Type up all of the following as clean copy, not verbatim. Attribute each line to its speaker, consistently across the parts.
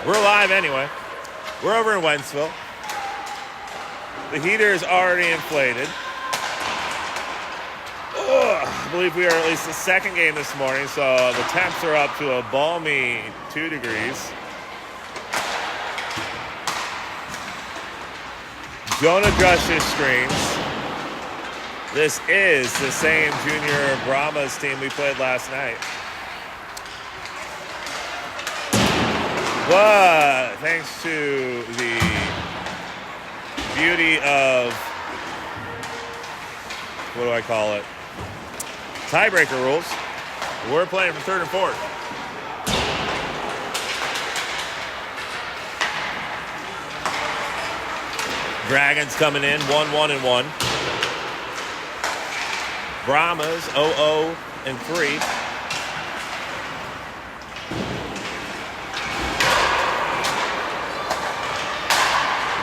Speaker 1: We're live anyway. We're over in Wentzville. The heater is already inflated. I believe we are at least the second game this morning, so the temps are up to a balmy 2 degrees. Don't adjust your screens. This is the same junior Brahmas team we played last night. But thanks to the beauty of, what do I call it? Tiebreaker rules. We're playing for third and fourth. Dragons coming in 1-1-1. Brahmas 0-0-3.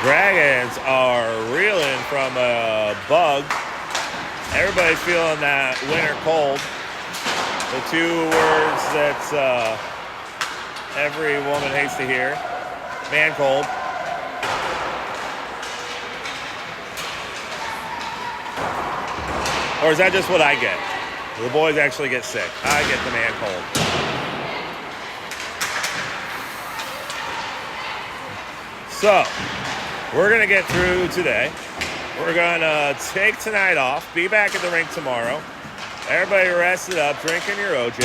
Speaker 1: Dragons are reeling from a bug. Everybody's feeling that winter cold. The 2 words that every woman hates to hear. Man cold. Or is that just what I get? The boys actually get sick. I get the man cold. So, we're going to get through today. We're going to take tonight off, be back at the rink tomorrow. Everybody rested up, drinking your OJ,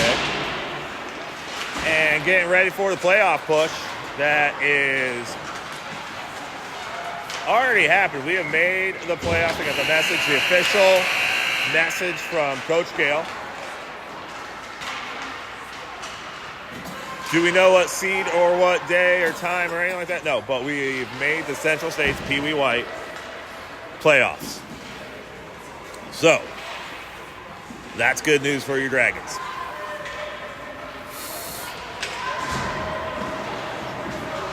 Speaker 1: and getting ready for the playoff push that is already happened. We have made the playoffs. We got the message, the official message from Coach Gale. Do we know what seed or what day or time or anything like that? No, but we've made the Central States Pee Wee White playoffs. So, that's good news for your Dragons.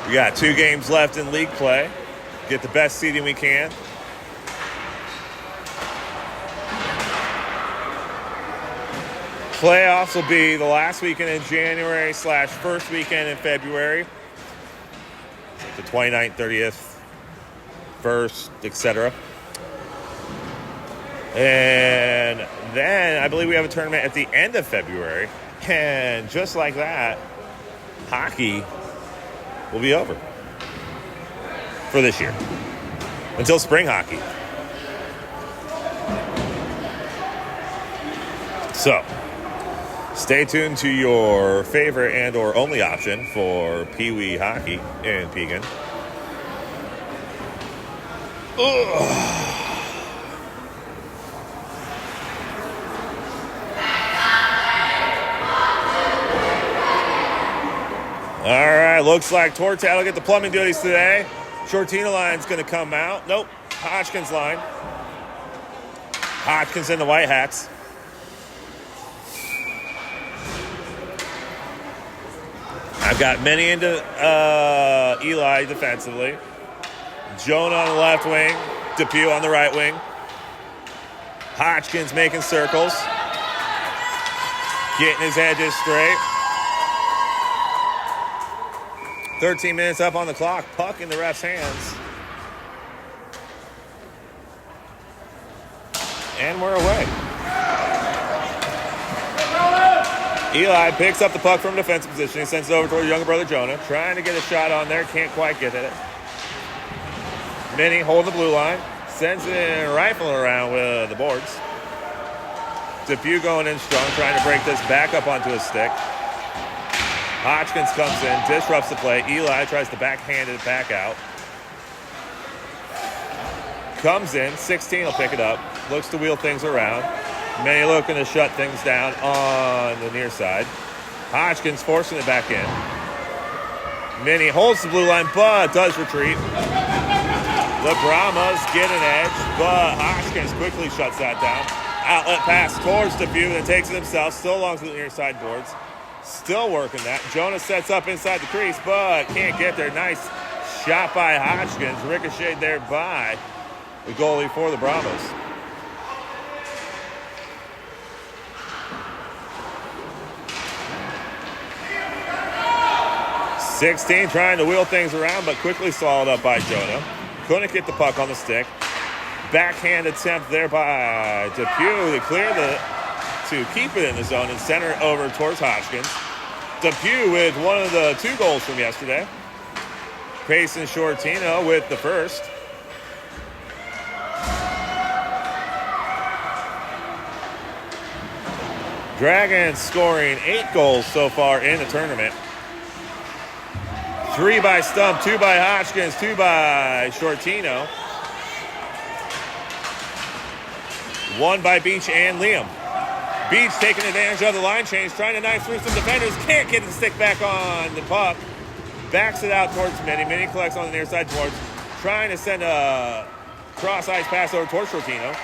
Speaker 1: We got 2 games left in league play. Get the best seeding we can. Playoffs will be the last weekend in January / first weekend in February. The 29th, 30th, 1st, etc. And then I believe we have a tournament at the end of February. And just like that, hockey will be over for this year. Until spring hockey. So, stay tuned to your favorite and or only option for Pee Wee hockey in Pegan. All right, looks like Tortat will get the plumbing duties today. Sciortino line's going to come out. Nope, Hodgkins line. Hodgkins in the white hats. I've got many into Eli defensively. Jonah on the left wing. Depew on the right wing. Hodgkins making circles. Getting his edges straight. 13 minutes up on the clock. Puck in the ref's hands. And we're away. Eli picks up the puck from defensive position. He sends it over toward younger brother Jonah. Trying to get a shot on there. Can't quite get it. Minnie holding the blue line. Sends it and rifling around with the boards. Depew going in strong. Trying to break this back up onto his stick. Hodgkins comes in. Disrupts the play. Eli tries to backhand it back out. Comes in. 16 will pick it up. Looks to wheel things around. Minnie looking to shut things down on the near side. Hodgkins forcing it back in. Minnie holds the blue line, but does retreat. The Brahmas get an edge, but Hodgkins quickly shuts that down. Outlet pass towards Depew, then takes it himself, still along to the near side boards. Still working that. Jonah sets up inside the crease, but can't get there. Nice shot by Hodgkins. Ricocheted there by the goalie for the Brahmas. 16 trying to wheel things around, but quickly swallowed up by Jonah. Couldn't get the puck on the stick. Backhand attempt there by Depew to keep it in the zone and center it over towards Hodgkins. Depew with one of the 2 goals from yesterday. Payson Sciortino with the first. Dragons scoring 8 goals so far in the tournament. 3 by Stump, 2 by Hodgkins, 2 by Sciortino. 1 by Beach and Liam. Beach taking advantage of the line change, trying to knife through some defenders. Can't get the stick back on the puck. Backs it out towards Minnie. Minnie collects on the near side towards, trying to send a cross-ice pass over towards Sciortino.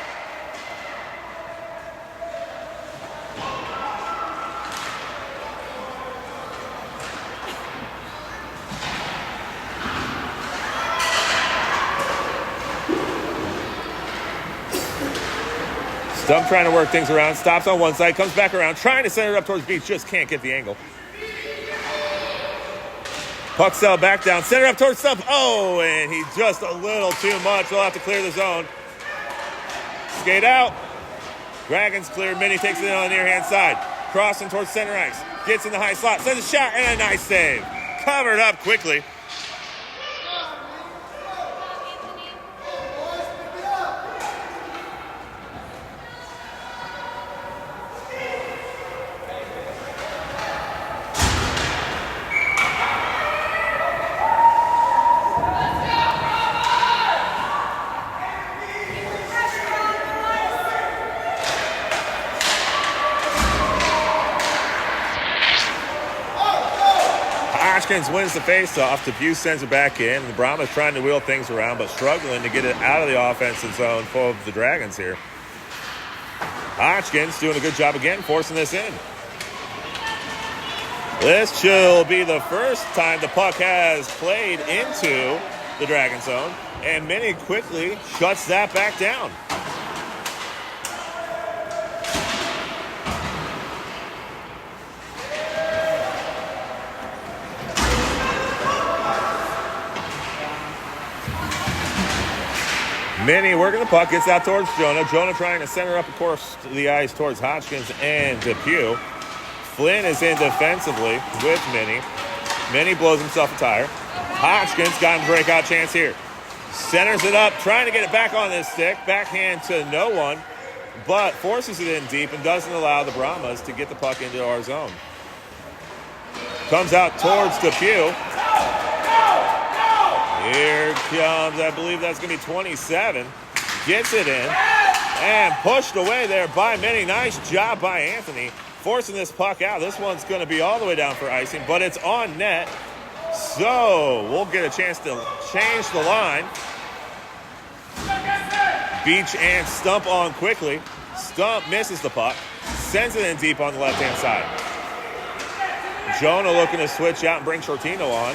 Speaker 1: Stump trying to work things around, stops on one side, comes back around, trying to send it up towards Beach, just can't get the angle. Puck cell back down, send it up towards Stump. Oh, and he just a little too much. They'll have to clear the zone. Skate out. Dragons clear. Minnie takes it in on the near hand side. Crossing towards center ice. Gets in the high slot, sends a shot, and a nice save. Covered up quickly. Hodgkins wins the faceoff. Depew sends it back in. The Brahmas trying to wheel things around, but struggling to get it out of the offensive zone for the Dragons here. Hodgkins doing a good job again, forcing this in. This will be the first time the puck has played into the Dragon zone, and Minnie quickly shuts that back down. Minnie working the puck, gets out towards Jonah. Jonah trying to center up, of course, to the ice towards Hodgkins and Depew. Flynn is in defensively with Minnie. Minnie blows himself a tire. Hodgkins got a breakout chance here. Centers it up, trying to get it back on his stick. Backhand to no one, but forces it in deep and doesn't allow the Brahmas to get the puck into our zone. Comes out towards Depew. Here comes, I believe that's going to be 27. Gets it in and pushed away there by Minnie. Nice job by Anthony forcing this puck out. This one's going to be all the way down for icing, but it's on net. So we'll get a chance to change the line. Beach and Stump on quickly. Stump misses the puck, sends it in deep on the left-hand side. Jonah looking to switch out and bring Sciortino on.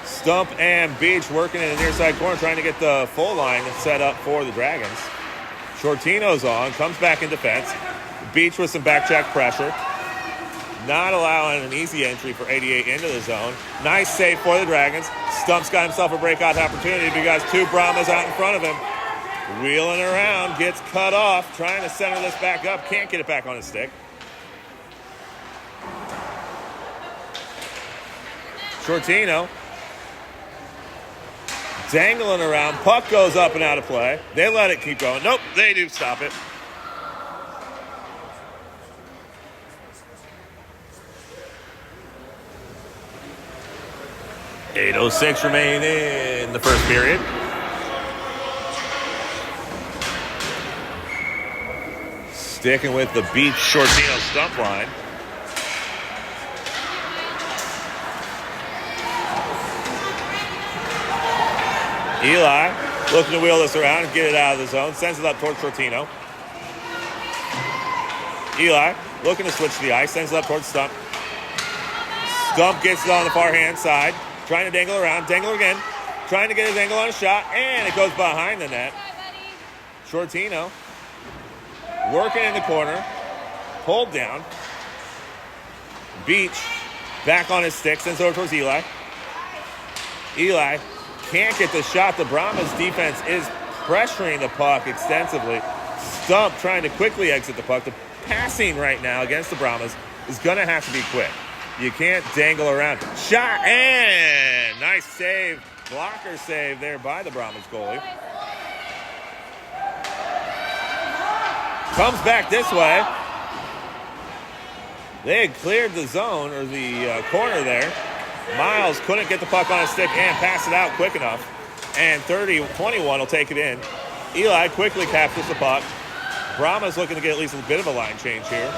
Speaker 1: Stump and Beach working in the near side corner, trying to get the full line set up for the Dragons. Sciortino's on, comes back in defense. Beach with some back check pressure. Not allowing an easy entry for 88 into the zone. Nice save for the Dragons. Stump's got himself a breakout opportunity because 2 Brahmas out in front of him. Wheeling around, gets cut off, trying to center this back up. Can't get it back on his stick. Sciortino dangling around. Puck goes up and out of play. They let it keep going. Nope, they do stop it. .806 remaining in the first period. Sticking with the Beach Sciortino Stump line. Eli looking to wheel this around and get it out of the zone. Sends it up towards Sciortino. Eli looking to switch to the ice. Sends it up towards Stump. Stump gets it on the far hand side. Trying to dangle around. Dangle again. Trying to get his angle on a shot. And it goes behind the net. Sciortino working in the corner. Pulled down. Beach Back on his stick, sends over towards Eli. Eli can't get the shot. The Brahmas defense is pressuring the puck extensively. Stump trying to quickly exit the puck. The passing right now against the Brahmas is going to have to be quick. You can't dangle around. Shot, and nice save. Blocker save there by the Brahmas goalie. Comes back this way. They had cleared the zone, or the corner there. Miles couldn't get the puck on his stick and pass it out quick enough. And 30-21 will take it in. Eli quickly captures the puck. Brahma's looking to get at least a bit of a line change here.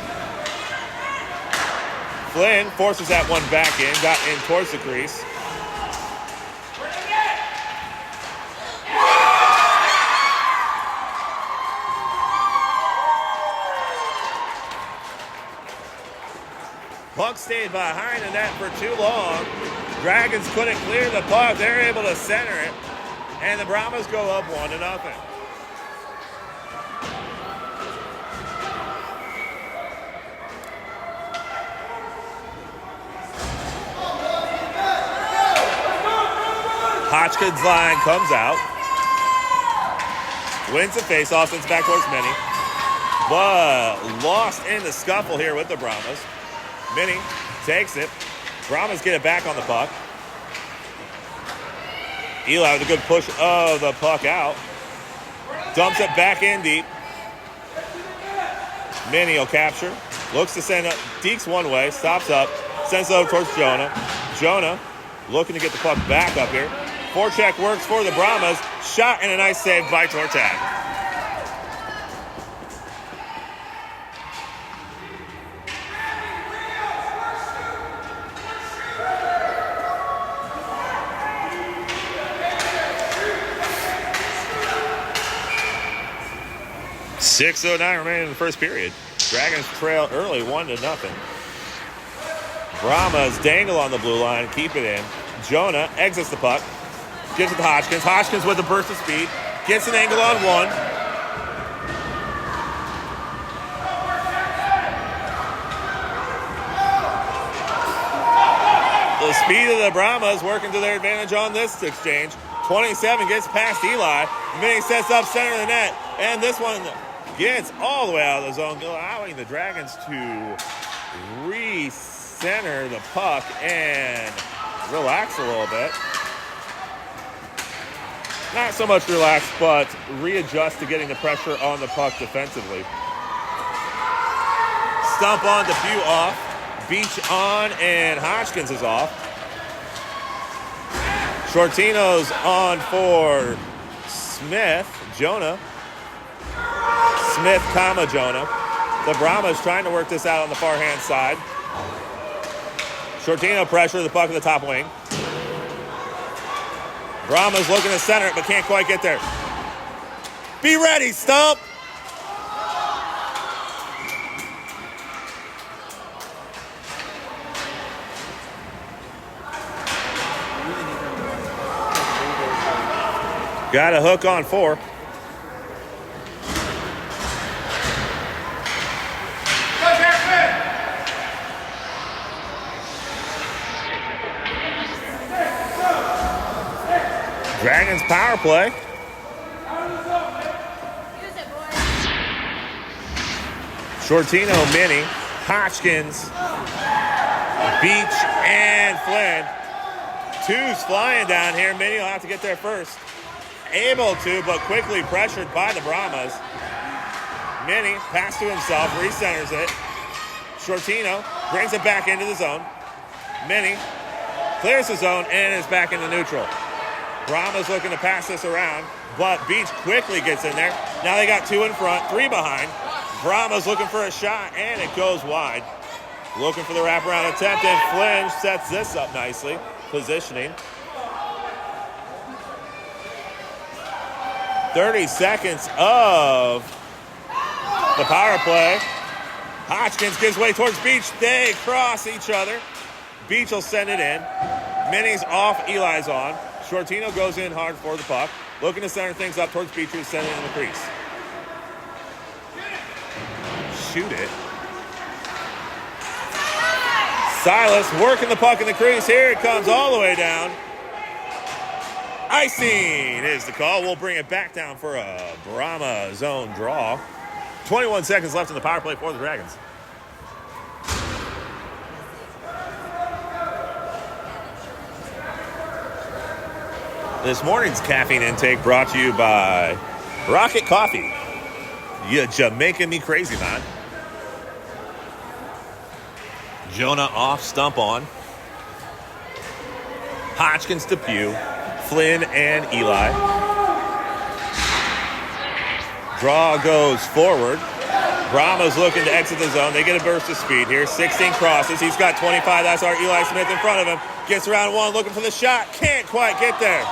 Speaker 1: Flynn forces that one back in, got in towards the crease. Puck stayed behind the net for too long. Dragons couldn't clear the puck. They're able to center it. And the Brahmas go up 1-0. Hodgkin's line comes out. Wins the faceoff, sends back towards Minnie. But lost in the scuffle here with the Brahmas. Minnie takes it. Brahmas get it back on the puck. Eli with a good push of the puck out. Dumps it back in deep. Minnie will capture. Looks to send it. Dekes one way. Stops up. Sends it over towards Jonah. Jonah looking to get the puck back up here. Forecheck works for the Brahmas. Shot and a nice save by Tortag. 6:09 remaining in the first period. Dragons trail early 1-0. Brahmas dangle on the blue line, keep it in. Jonah exits the puck, gives it to Hodgkins. Hodgkins with a burst of speed, gets an angle on one. The speed of the Brahmas working to their advantage on this exchange. 27 gets past Eli. Minnie sets up center of the net, and this one gets all the way out of the zone, allowing the Dragons to re-center the puck and relax a little bit. Not so much relax, but readjust to getting the pressure on the puck defensively. Stump on, Depew off. Beach on, and Hodgkins is off. Sciortino's on for Smith. Jonah. Smith, Jonah. The Brahmas trying to work this out on the far hand side. Sciortino pressure the puck in the top wing. Brahmas looking to center it, but can't quite get there. Be ready, Stump! Got a hook on 4. Dragons power play. Sciortino, Minnie, Hodgkins, Beach, and Flynn. Two's flying down here. Minnie will have to get there first. Able to, but quickly pressured by the Brahmas. Minnie, pass to himself, recenters it. Sciortino brings it back into the zone. Minnie clears the zone and is back in the neutral. Brahmas looking to pass this around, but Beach quickly gets in there. Now they got 2 in front, 3 behind. Brahmas looking for a shot, and it goes wide. Looking for the wraparound attempt, and Flynn sets this up nicely. Positioning. 30 seconds of the power play. Hodgkins gives way towards Beach. They cross each other. Beach will send it in. Minnie's off, Eli's on. Sciortino goes in hard for the puck. Looking to center things up towards Beach, who's sending it in the crease. Shoot it. Silas working the puck in the crease. Here it comes all the way down. Icing is the call. We'll bring it back down for a Brahma zone draw. 21 seconds left in the power play for the Dragons. This morning's caffeine intake brought to you by Rocket Coffee. You're just making me crazy, man. Jonah off, stump on. Hodgkins to Pugh. Flynn and Eli. Draw goes forward. Brahma's looking to exit the zone. They get a burst of speed here. 16 crosses. He's got 25. That's our Eli Smith in front of him. Gets around one, looking for the shot. Can't quite get there.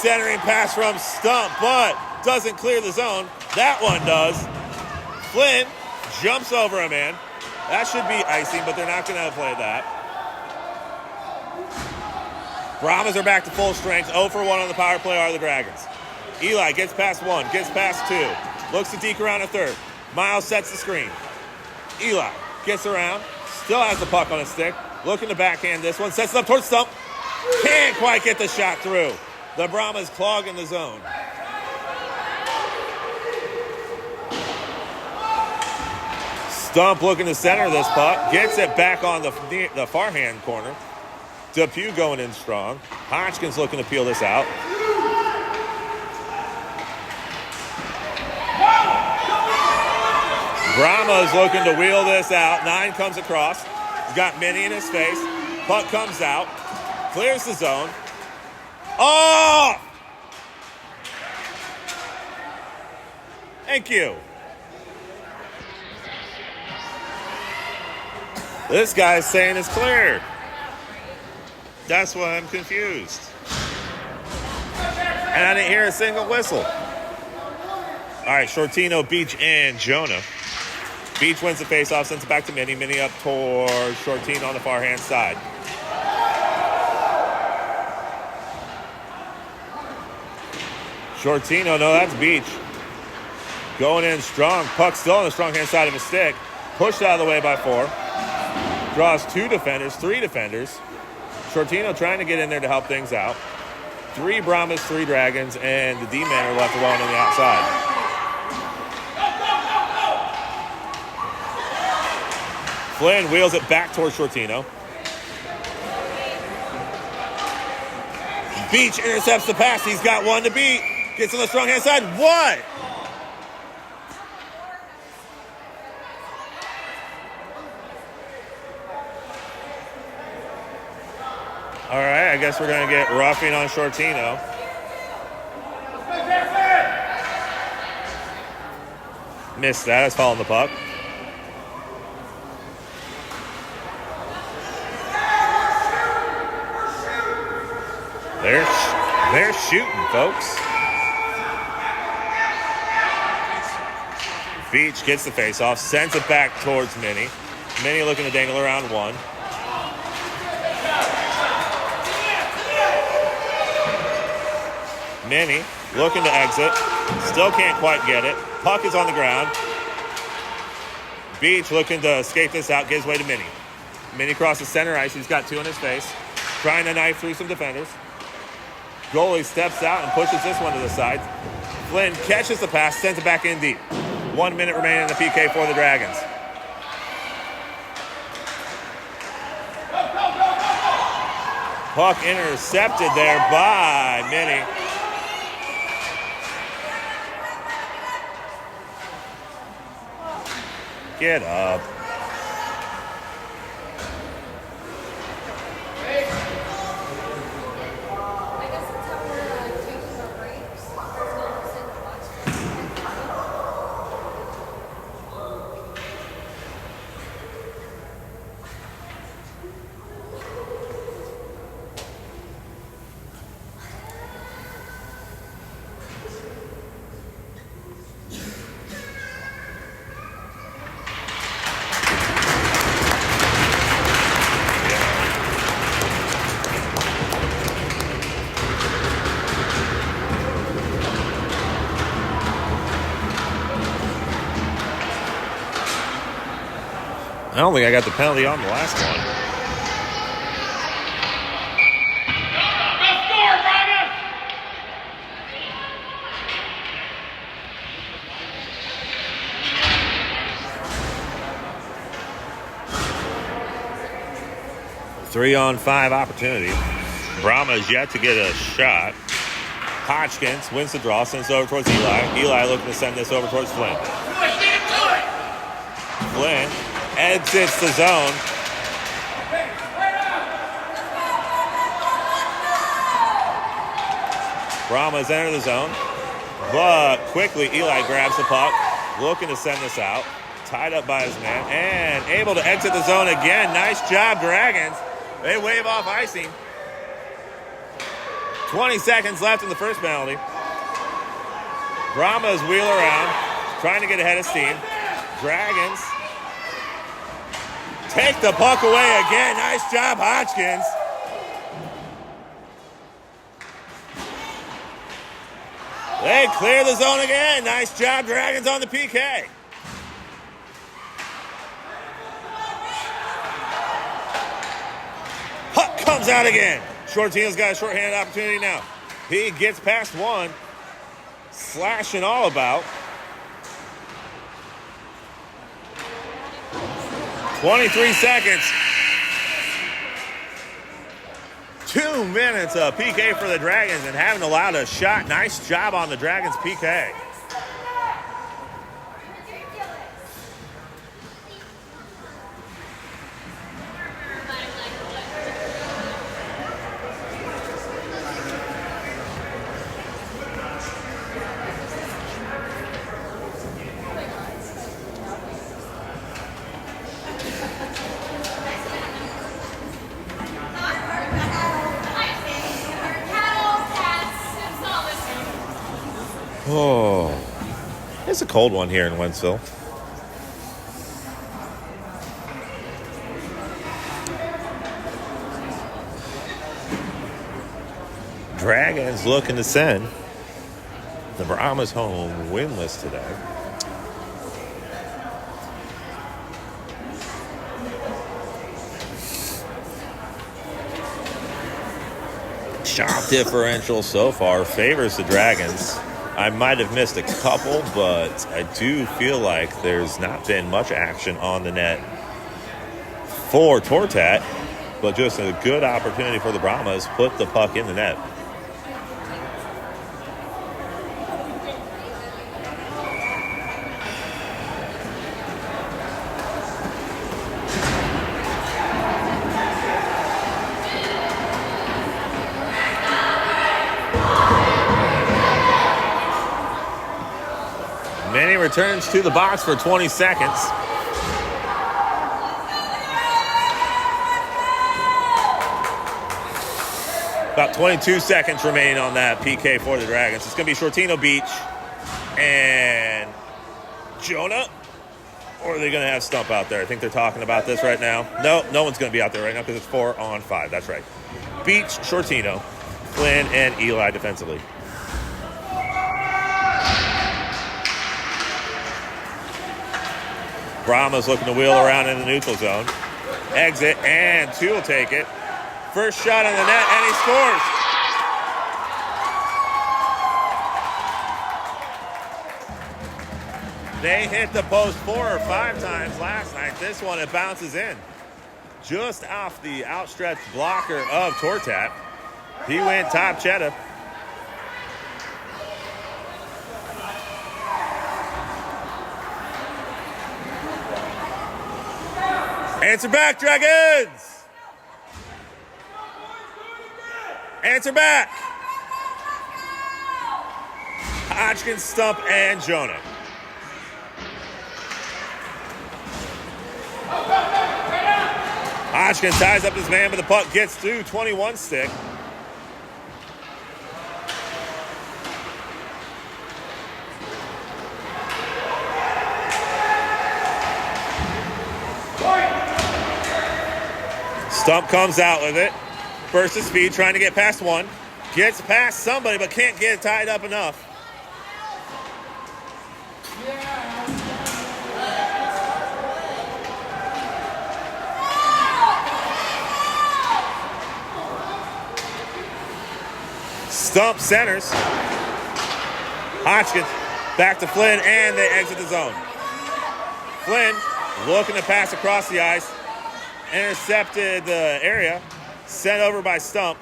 Speaker 1: Centering pass from Stump, but doesn't clear the zone. That one does. Flynn jumps over a man. That should be icing, but they're not going to play that. Brahmas are back to full strength. 0 for 1 on the power play are the Dragons. Eli gets past one, gets past two. Looks to deke around a third. Miles sets the screen. Eli gets around. Still has the puck on his stick. Looking to backhand this one. Sets it up towards Stump. Can't quite get the shot through. The Brahmas clogging the zone. Stump looking to center this puck. Gets it back on the far hand corner. Depew going in strong. Hodgkins looking to peel this out. Brahma's looking to wheel this out. 9 comes across. He's got Minnie in his face. Puck comes out. Clears the zone. Oh! Thank you. This guy's saying it's clear. That's why I'm confused. And I didn't hear a single whistle. All right, Sciortino, Beach, and Jonah. Beach wins the faceoff, sends it back to Minnie. Minnie up towards Sciortino on the far hand side. Sciortino, no, that's Beach. Going in strong. Puck still on the strong hand side of his stick. Pushed out of the way by 4. Draws 2 defenders, 3 defenders. Sciortino trying to get in there to help things out. 3 Brahmas, 3 Dragons, and the D-men are left alone on the outside. Flynn wheels it back towards Sciortino. Beach intercepts the pass. He's got one to beat. Gets on the strong hand side. What? All right, I guess we're going to get roughing on Sciortino. Missed that. It's following the puck. They're shooting, folks. Beach gets the face-off, sends it back towards Minnie. Minnie looking to dangle around one. Minnie looking to exit. Still can't quite get it. Puck is on the ground. Beach looking to escape this out. Gives way to Minnie. Minnie crosses center ice. He's got 2 in his face. Trying to knife through some defenders. Goalie steps out and pushes this one to the side. Flynn catches the pass. Sends it back in deep. 1 minute remaining in the PK for the Dragons. Puck intercepted there by Minnie. Get up. don't think I got the penalty on the last one. Three-on-5 opportunity. Brahma's yet to get a shot. Hodgkins wins the draw, sends it over towards Eli. Eli looking to send this over towards Flynn. Flynn exits the zone. Brahma's entered the zone, but quickly Eli grabs the puck, looking to send this out. Tied up by his man, and able to exit the zone again. Nice job, Dragons. They wave off icing. 20 seconds left in the first penalty. Brahmas wheel around, trying to get ahead of steam. Dragons take the puck away again. Nice job, Hodgkins. They clear the zone again. Nice job, Dragons on the PK. Puck comes out again. Sciortino's got a shorthanded opportunity now. He gets past one. Slashing all about. 23 seconds. 2 minutes of PK for the Dragons and haven't allowed a shot. Nice job on the Dragons PK. Oh, it's a cold one here in Wentzville. Dragons looking to send the Brahmas home winless today. Shot differential so far favors the Dragons. I might have missed a couple, but I do feel like there's not been much action on the net for Tortat, but just a good opportunity for the Brahmas. Put the puck in the net. Manny returns to the box for 20 seconds. About 22 seconds remaining on that PK for the Dragons. It's going to be Sciortino, Beach, and Jonah. Or are they going to have Stump out there? I think they're talking about this right now. No one's going to be out there right now because it's 4-on-5. That's right. Beach, Sciortino, Flynn, and Eli defensively. Brahma's looking to wheel around in the neutral zone. Exit, and two will take it. First shot on the net, and he scores. They hit the post 4 or 5 times last night. This one, it bounces in. Just off the outstretched blocker of Tortat. He went top cheddar. Answer back, Dragons! Answer back! Hodgkins, Stump, and Jonah. Hodgkins ties up his man, but the puck gets through 21 stick. Stump comes out with it. Burst of speed, trying to get past one. Gets past somebody, but can't get it tied up enough. Stump centers. Hodgkins back to Flynn, and they exit the zone. Flynn looking to pass across the ice. Intercepted the area. Sent over by Stump.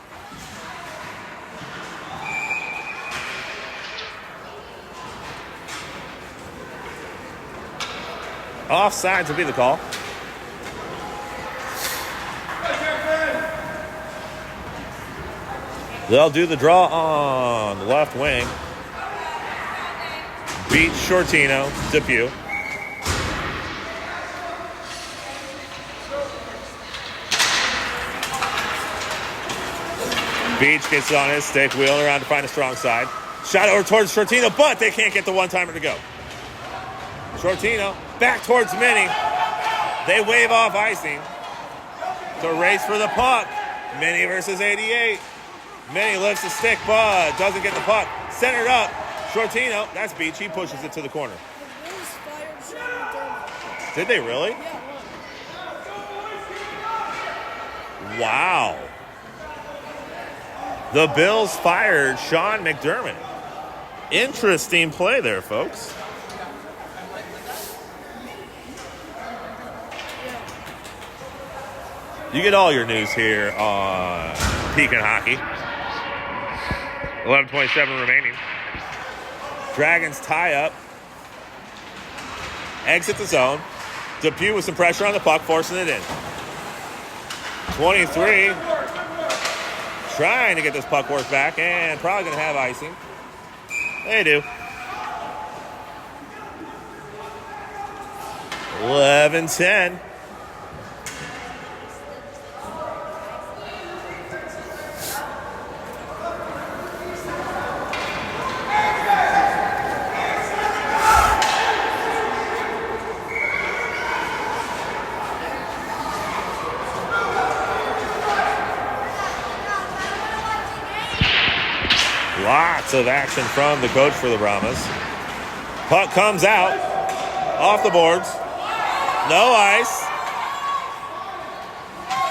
Speaker 1: Offsides will be the call. They'll do the draw on the left wing. Beach, Sciortino, Depew. Beach gets it on his stick, wheeling around to find a strong side. Shot over towards Sciortino, but they can't get the one-timer to go. Sciortino back towards Minnie. They wave off icing. It's a race for the puck. Minnie versus 88. Minnie lifts the stick, but doesn't get the puck. Centered up. Sciortino, that's Beach. He pushes it to the corner. Did they really? Wow. The Bills fired Sean McDermott. Interesting play there, folks. You get all your news here on Pekin Hockey. 11:27 remaining. Dragons tie up. Exit the zone. Depew with some pressure on the puck, forcing it in. 23. Trying to get this puck work back, and probably going to have icing. They do. 11-10. Lots of action from the coach for the Brahmas. Puck comes out. Off the boards. No ice.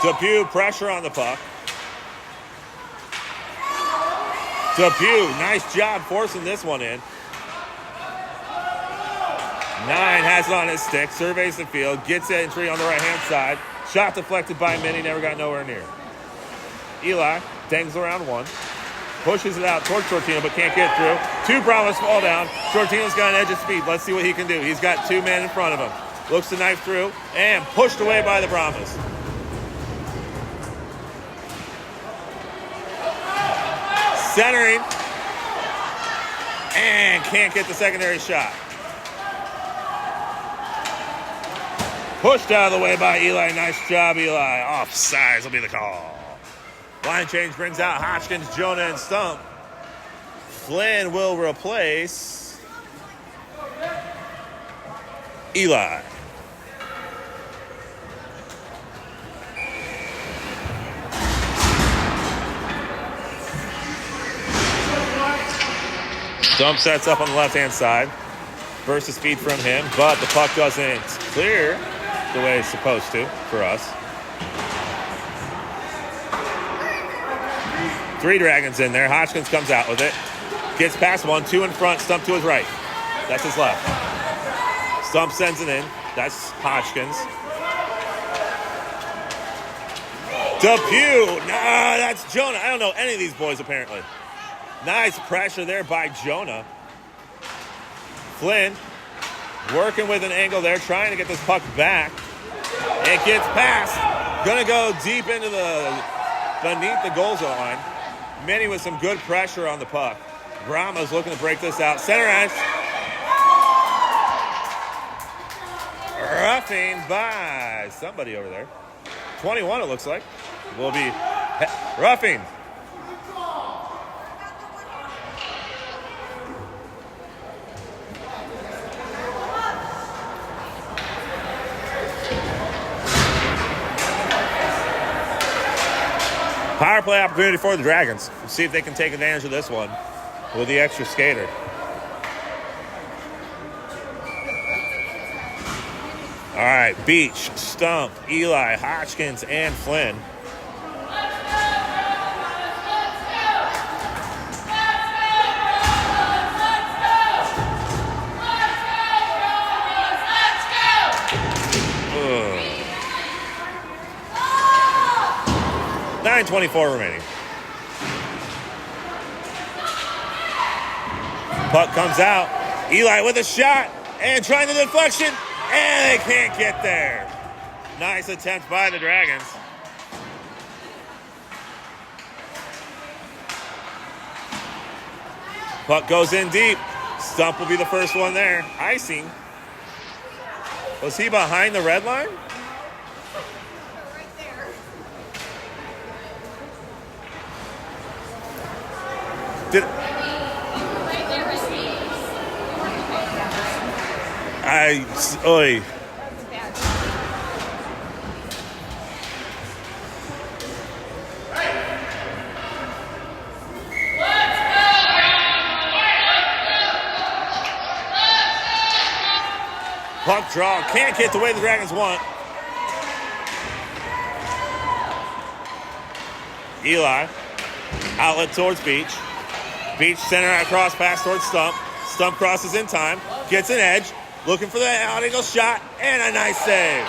Speaker 1: Depew, pressure on the puck. Depew, nice job forcing this one in. 9 has it on his stick. Surveys the field. Gets entry on the right-hand side. Shot deflected by Minnie. Never got nowhere near. Eli dangles around one. Pushes it out towards Sciortino, but can't get through. 2 Brahmas fall down. Sciortino's got an edge of speed. Let's see what he can do. He's got 2 men in front of him. Looks to knife through and pushed away by the Brahmas. Centering. And can't get the secondary shot. Pushed out of the way by Eli. Nice job, Eli. Offsides will be the call. Line change brings out Hodgkins, Jonah, and Stump. Flynn will replace Eli. Stump sets up on the left-hand side. Burst of speed from him, but the puck doesn't clear the way it's supposed to for us. 3 Dragons in there. Hodgkins comes out with it. Gets past 1, 2 in front, Stump to his right. That's his left. Stump sends it in. That's Hodgkins. Depew. Nah, that's Jonah. I don't know any of these boys, apparently. Nice pressure there by Jonah. Flynn working with an angle there, trying to get this puck back. It gets past. Gonna go deep into beneath the goal zone line. Minnie with some good pressure on the puck. Brahma's looking to break this out. Center ice. Roughing by somebody over there. 21 it looks like. Will be roughing. Power play opportunity for the Dragons. We'll see if they can take advantage of this one with the extra skater. All right, Beach, Stump, Eli, Hodgkins, and Flynn. 9:24 remaining. Puck comes out. Eli with a shot and trying the deflection, and they can't get there. Nice attempt by the Dragons. Puck goes in deep. Stump will be the first one there. Icing. Was he behind the red line?
Speaker 2: Right there.
Speaker 1: Did
Speaker 2: Right there was
Speaker 1: Oy.
Speaker 2: That's bad.
Speaker 1: Puck draw. Can't get the way the Dragons want. Eli. Outlet towards Beach. Beach center out cross pass towards Stump. Stump crosses in time. Gets an edge. Looking for the out-angle shot. And a nice save.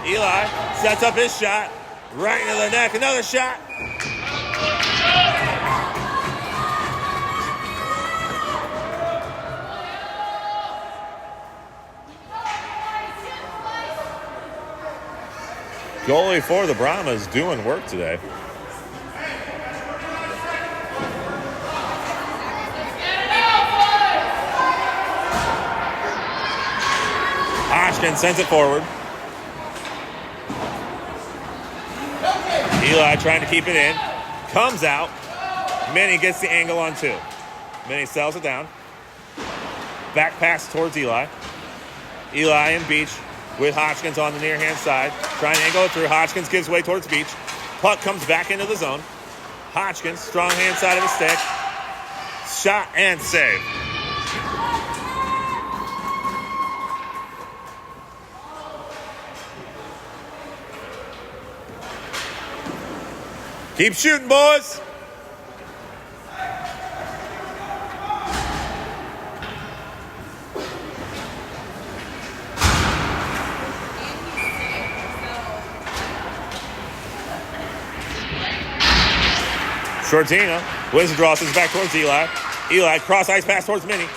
Speaker 1: Eli sets up his shot. Right into the neck. Another shot. Goalie for the Brahmas doing work today. Hodgkin sends it forward. Eli trying to keep it in. Comes out. Minnie gets the angle on 2. Minnie sells it down. Back pass towards Eli. Eli and Beach with Hodgkins on the near hand side. Trying to angle it through. Hodgkins gives way towards Beach. Puck comes back into the zone. Hodgkins, strong hand side of the stick. Shot and save. Keep shooting, boys. Sciortino wins the draw, sends back towards Eli. Eli, cross ice pass towards Minnie.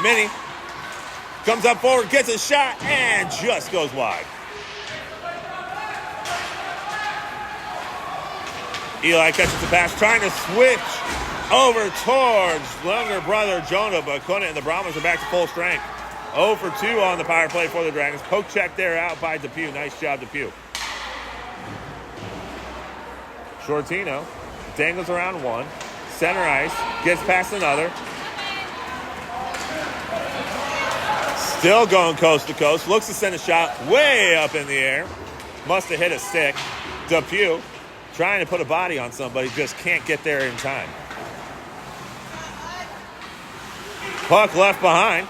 Speaker 1: Minnie comes up forward, gets a shot, and just goes wide. Eli catches the pass, trying to switch over towards younger brother Jonah, but couldn't, and the Brahmas are back to full strength. 0 for 2 on the power play for the Dragons. Poke check there out by Depew. Nice job, Depew. Sciortino dangles around 1. Center ice, gets past another. Still going coast to coast. Looks to send a shot way up in the air. Must have hit a stick. Depew trying to put a body on somebody, just can't get there in time. Puck left behind.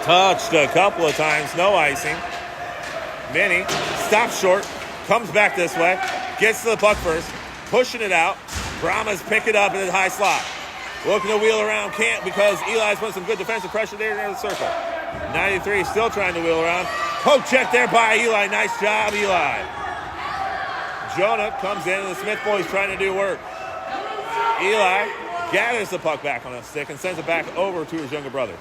Speaker 1: Touched a couple of times, no icing. Minnie stops short, comes back this way, gets to the puck first, pushing it out. Brahmas pick it up in the high slot. Looking to wheel around, can't because Eli's put some good defensive pressure there near the circle. 93 still trying to wheel around. Poke check there by Eli. Nice job, Eli. Jonah comes in, and the Smith boys trying to do work. Eli gathers the puck back on a stick and sends it back over to his younger brother.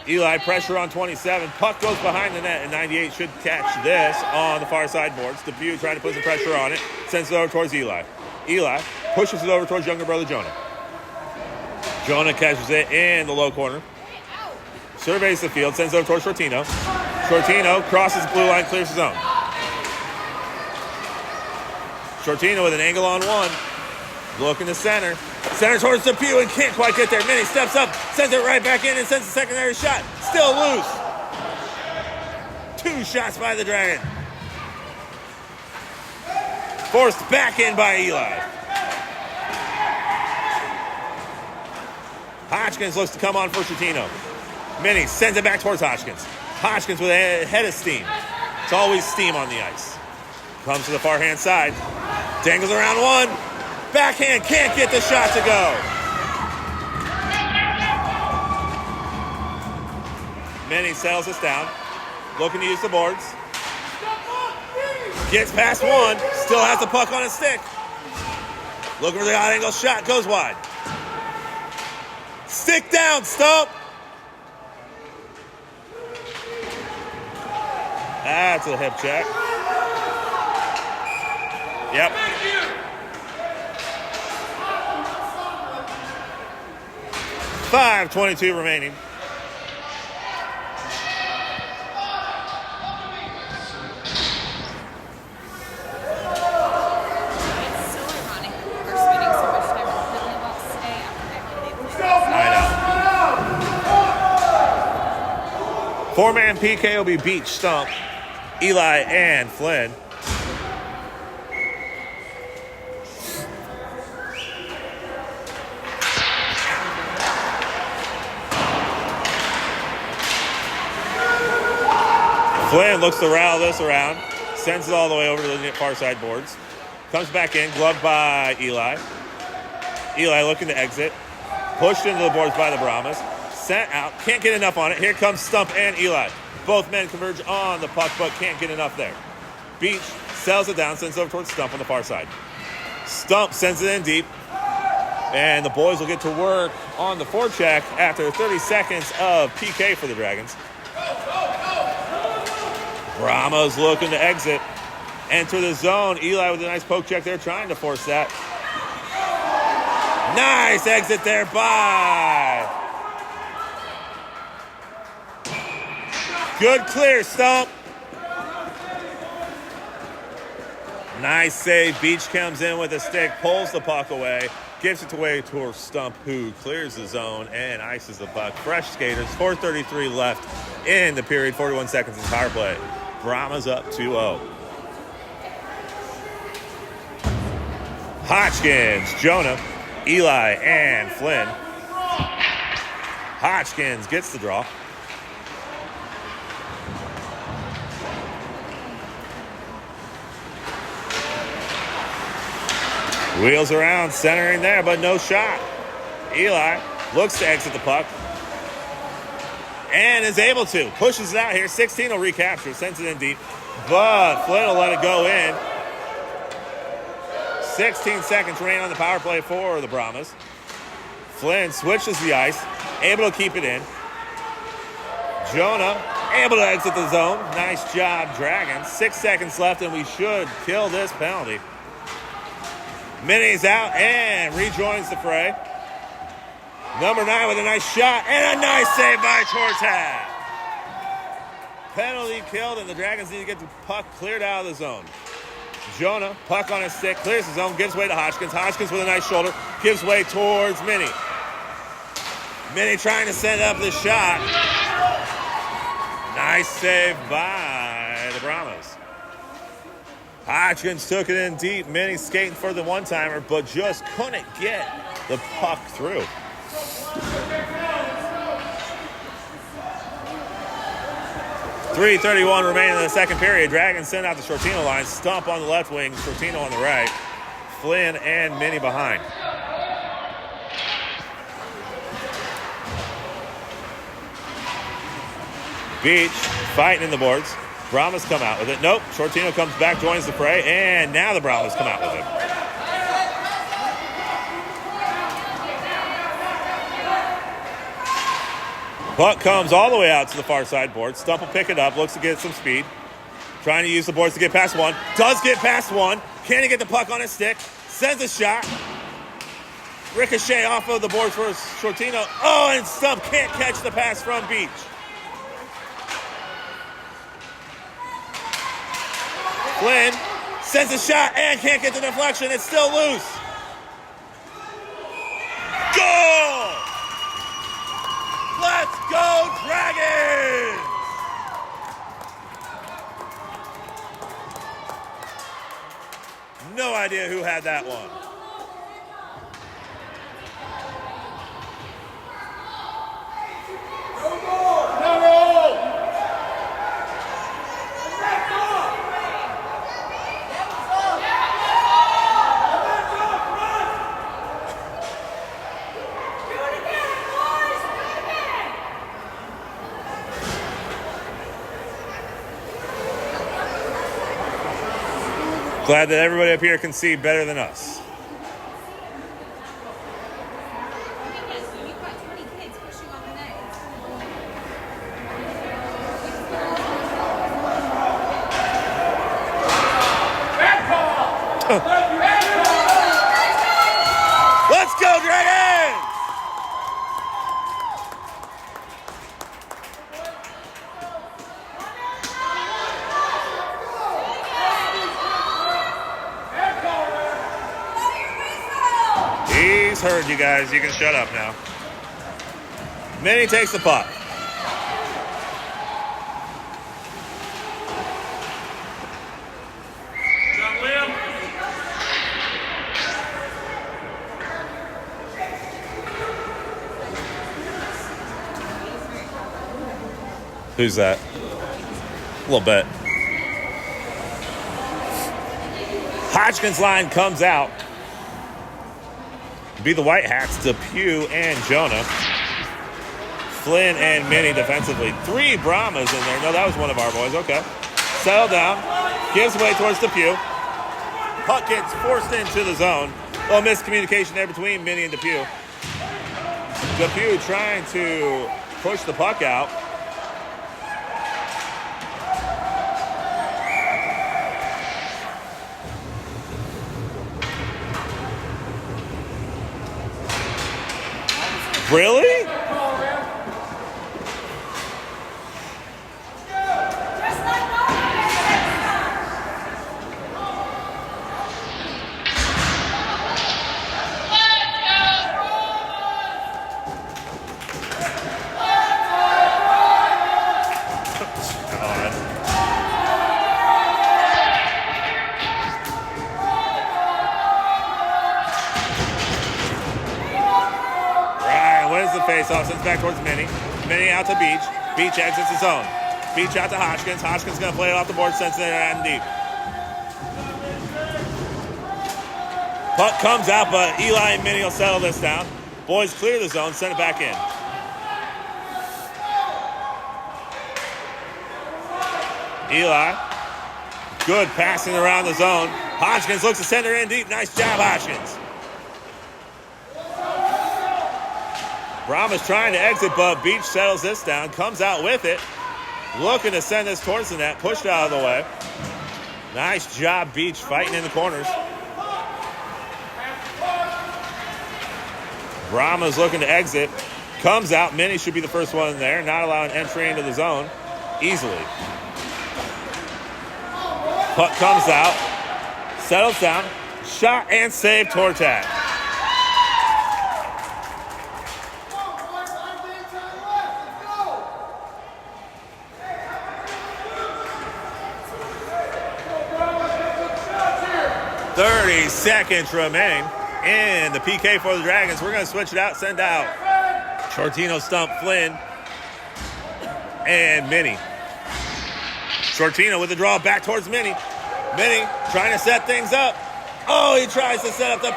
Speaker 1: Eli pressure on 27. Puck goes behind the net, and 98 should catch this on the far side boards. Depew trying to put some pressure on it. Sends it over towards Eli. Eli pushes it over towards younger brother Jonah. Jonah catches it in the low corner. Surveys the field, sends it over towards Sciortino. Sciortino crosses the blue line, clears the zone. Sciortino with an angle on 1. Looking to center. Center towards Depew and can't quite get there. Minnie steps up, sends it right back in and sends a secondary shot. Still loose. 2 shots by the Dragon. Forced back in by Eli. Hodgkins looks to come on for Sciortino. Minnie sends it back towards Hodgkins. Hodgkins with a head of steam. It's always steam on the ice. Comes to the far hand side. Dangles around 1. Backhand, can't get the shot to go. Minnie settles us down. Looking to use the boards. Gets past one. Still has the puck on his stick. Looking for the odd angle shot. Goes wide. Stick down, Stump. That's a hip check. Yep. .5:22 remaining. Four-man PK will be Beach, Stump, Eli, and Flynn. Flynn looks to rattle this around, sends it all the way over to the far side boards. Comes back in, gloved by Eli. Eli looking to exit. Pushed into the boards by the Brahmas. Sent out, can't get enough on it. Here comes Stump and Eli. Both men converge on the puck, but can't get enough there. Beach sells it down, sends it over towards Stump on the far side. Stump sends it in deep, and the boys will get to work on the forecheck after 30 seconds of PK for the Dragons. Brahmas looking to exit. Enter the zone. Eli with a nice poke check there, trying to force that. Nice exit there by. Good clear, Stump. Nice save. Beach comes in with a stick, pulls the puck away, gives it away towards Stump, who clears the zone and ices the puck. Fresh skaters, 4:33 left in the period, 41 seconds in power play. Brahmas up 2-0. Hodgkins, Jonah, Eli, and Flynn. Hodgkins gets the draw. Wheels around, centering there, but no shot. Eli looks to exit the puck and is able to. Pushes it out here. 16 will recapture, sends it in deep, but Flynn will let it go in. 16 seconds remain on the power play for the Brahmas. Flynn switches the ice, able to keep it in. Jonah able to exit the zone. Nice job, Dragons. 6 seconds left, and we should kill this penalty. Minnie's out and rejoins the fray. Number 9 with a nice shot and a nice save by Tortat. Penalty killed, and the Dragons need to get the puck cleared out of the zone. Jonah, puck on his stick, clears the zone, gives way to Hodgkins. Hodgkins with a nice shoulder, gives way towards Minnie. Minnie trying to send up the shot. Nice save by the Brahmas. Hodgkins took it in deep. Minnie skating for the one-timer, but just couldn't get the puck through. .331 remaining in the second period. Dragons send out the Sciortino line. Stump on the left wing, Sciortino on the right. Flynn and Minnie behind. Beach fighting in the boards. Brahmas come out with it. Nope. Sciortino comes back, joins the fray, and now the Brahmas come out with it. Puck comes all the way out to the far side board. Stump will pick it up, looks to get some speed. Trying to use the boards to get past one. Does get past one. Can he get the puck on his stick? Sends a shot. Ricochet off of the boards for Sciortino. Oh, and Stump can't catch the pass from Beach. Flynn sends a shot and can't get the deflection. It's still loose. Goal! Let's go, Dragons! No idea who had that one. Glad that everybody up here can see better than us.
Speaker 2: You've got 20 kids pushing on the net.
Speaker 1: Let's go, Dragons! He's heard you guys. You can shut up now. Minnie takes the puck. Who's that? A little bit. Hodgkin's line comes out. Be the White Hats, Depew and Jonah. Flynn and Minnie defensively. 3 Brahmas in there. No, that was one of our boys. Okay. Settle down. Gives away towards Depew. Puck gets forced into the zone. A little miscommunication there between Minnie and Depew. Depew trying to push the puck out. Really? Face-off, sends back towards Minnie. Minnie out to Beach. Beach exits the zone. Beach out to Hodgkins. Hodgkins going to play it off the board, sends it in deep. Puck comes out, but Eli and Minnie will settle this down. Boys clear the zone, send it back in. Eli. Good passing around the zone. Hodgkins looks to send her in deep. Nice job, Hodgkins. Brahma's trying to exit, but Beach settles this down, comes out with it, looking to send this towards the net, pushed out of the way. Nice job, Beach, fighting in the corners. Brahma's looking to exit, comes out. Minnie should be the first one in there, not allowing entry into the zone easily. Puck comes out, settles down, shot and save Tortak. Seconds remain in the PK for the Dragons. We're going to switch it out, send out Sciortino, Stump, Flynn, and Minnie. Sciortino with the draw back towards Minnie. Minnie trying to set things up. Oh, he tries to set up the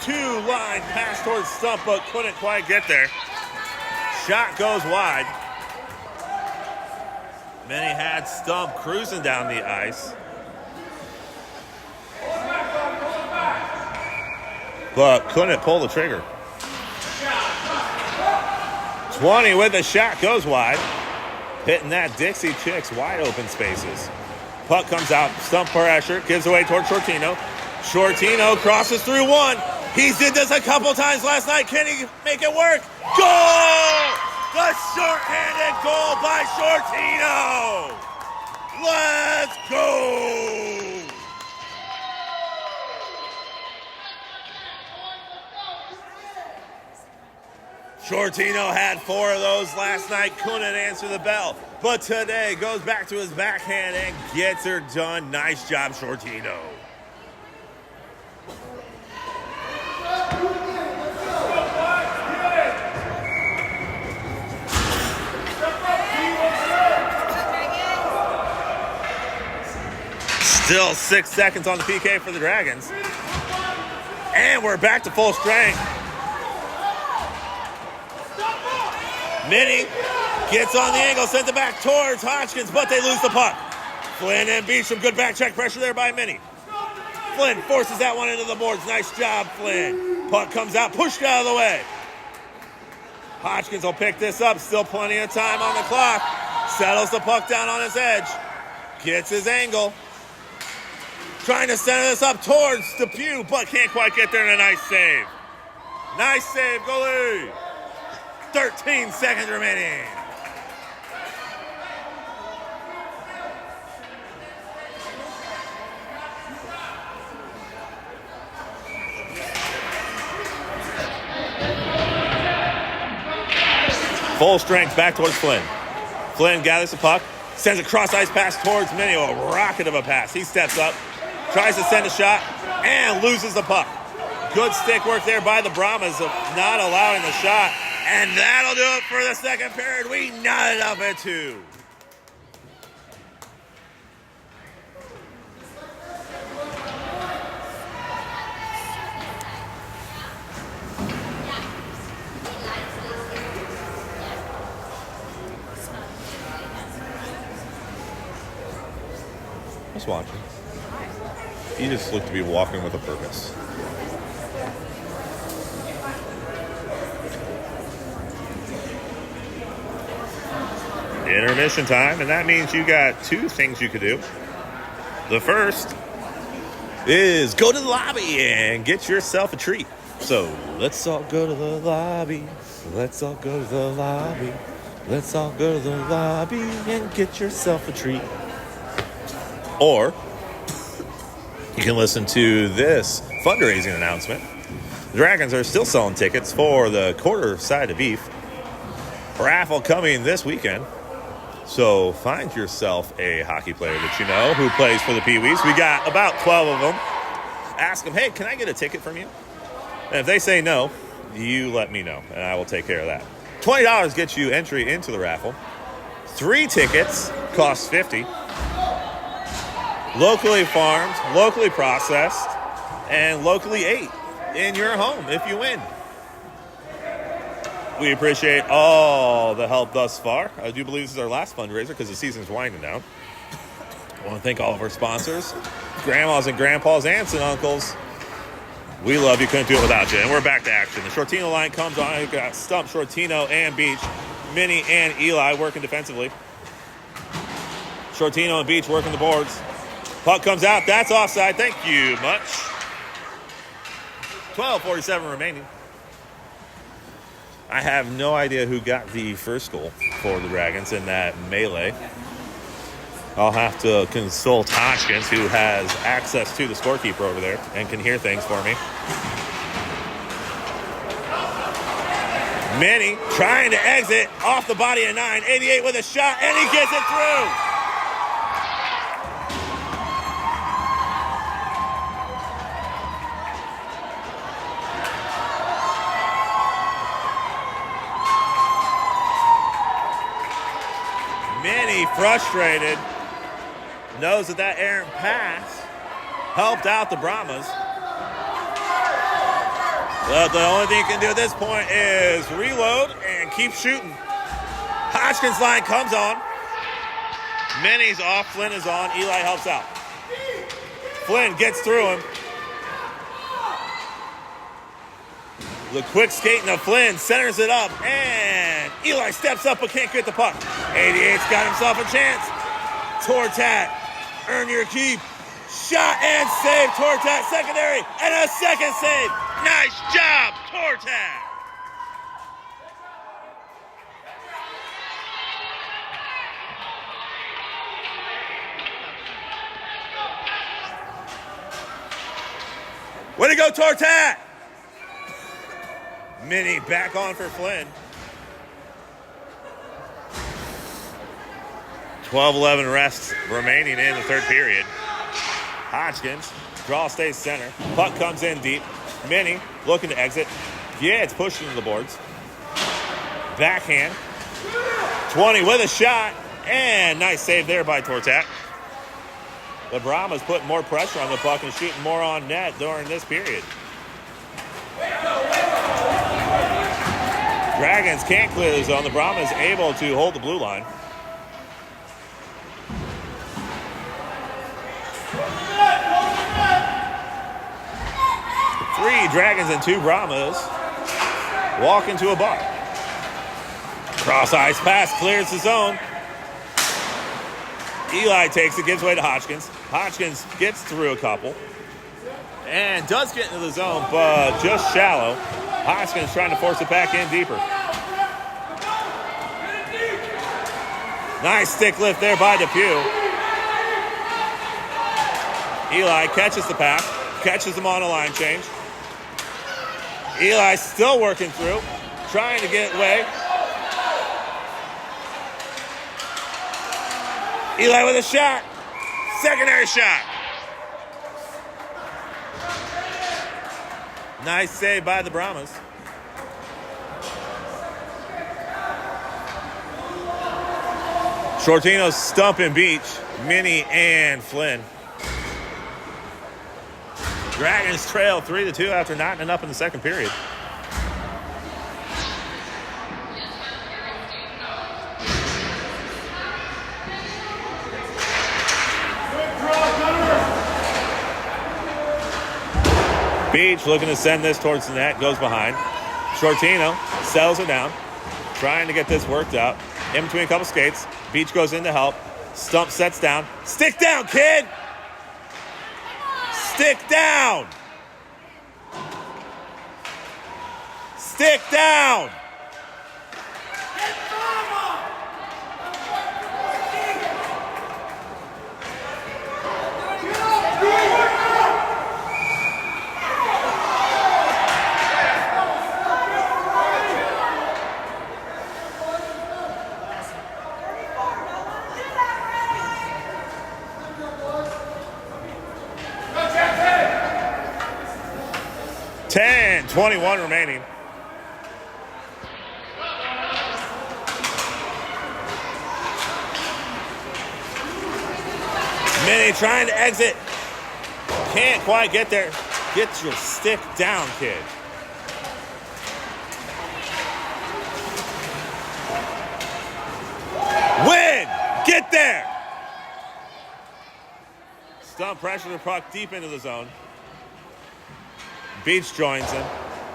Speaker 1: two-line pass towards Stump, but couldn't quite get there. Shot goes wide. Minnie had Stump cruising down the ice, but couldn't pull the trigger. 20 with the shot, goes wide. Hitting that Dixie Chicks wide open spaces. Puck comes out, Stump pressure, gives away towards Sciortino. Sciortino crosses through one. He did this a couple times last night. Can he make it work? Goal! The short-handed goal by Sciortino! Let's go! Sciortino had 4 of those last night, couldn't answer the bell. But today goes back to his backhand and gets her done. Nice job, Sciortino. Still 6 seconds on the PK for the Dragons. And we're back to full strength. Minnie gets on the angle, sends it back towards Hodgkins, but they lose the puck. Flynn and Beach, some good back check pressure there by Minnie. Flynn forces that one into the boards. Nice job, Flynn. Puck comes out, pushed out of the way. Hodgkins will pick this up. Still plenty of time on the clock. Settles the puck down on his edge. Gets his angle. Trying to center this up towards Depew, but can't quite get there in a nice save. Nice save, goalie. 13 seconds remaining. Full strength back towards Flynn. Flynn gathers the puck, sends a cross-ice pass towards Minnie. A rocket of a pass. He steps up, tries to send a shot, and loses the puck. Good stick work there by the Brahmas of not allowing the shot. And that'll do it for the second period. We knotted up at 2. Just watching. He just looked to be walking with a purpose. Intermission time, and that means you got 2 things you could do. The first is go to the lobby and get yourself a treat. So let's all go to the lobby. Let's all go to the lobby. Let's all go to the lobby and get yourself a treat. Or you can listen to this fundraising announcement. The Dragons are still selling tickets for the quarter side of beef raffle coming this weekend. So find yourself a hockey player that you know who plays for the Pee-wees. We got about 12 of them. Ask them, hey, can I get a ticket from you? And if they say no, you let me know, and I will take care of that. $20 gets you entry into the raffle. 3 tickets cost $50. Locally farmed, locally processed, and locally ate in your home if you win. We appreciate all the help thus far. I do believe this is our last fundraiser because the season's winding down. I want to thank all of our sponsors, grandmas and grandpas, aunts and uncles. We love you. Couldn't do it without you. And we're back to action. The Sciortino line comes on. We've got Stump, Sciortino, and Beach. Minnie and Eli working defensively. Sciortino and Beach working the boards. Puck comes out. That's offside. Thank you much. 12:47 remaining. I have no idea who got the first goal for the Dragons in that melee. I'll have to consult Hodgkins, who has access to the scorekeeper over there and can hear things for me. Minnie trying to exit off the body of 9. 88 with a shot, and he gets it through. Minnie, frustrated, knows that errant pass helped out the Brahmas. But the only thing you can do at this point is reload and keep shooting. Hodgkins' line comes on. Minnie's off. Flynn is on. Eli helps out. Flynn gets through him. The quick skating of Flynn centers it up, and Eli steps up but can't get the puck. 88's got himself a chance. Tortat, earn your keep. Shot and save. Tortat secondary, and a second save. Nice job, Tortat. Way to go, Tortat. Minnie back on for Flynn. 12-11 rest remaining in the third period. Hodgkins, draw stays center. Puck comes in deep. Minnie looking to exit. Yeah, it's pushed into the boards. Backhand. 20 with a shot. And nice save there by Tortat. The Brahmas putting more pressure on the puck and shooting more on net during this period. Dragons can't clear the zone. The Brahmas able to hold the blue line. Dragons and 2 Brahmas walk into a bar. Cross ice pass clears the zone. Eli takes it, gives way to Hodgkins. Hodgkins gets through a couple and does get into the zone, but just shallow. Hodgkins trying to force it back in deeper. Nice stick lift there by Depew. Eli catches the pass, catches him on a line change. Eli still working through, trying to get away. Eli with a shot. Secondary shot. Nice save by the Brahmas. Sciortino stumping Beach, Minnie, and Flynn. Dragons trail 3-2 after knotting up in the second period. Beach looking to send this towards the net, goes behind. Sciortino settles it down, trying to get this worked out. In between a couple skates, Beach goes in to help. Stump sets down. Stick down, kid! Stick down! Stick down! Ten, 21 remaining. Minnie trying to exit. Can't quite get there. Get your stick down, kid. Win! Get there! Stump pressure the puck deep into the zone. Beach joins him.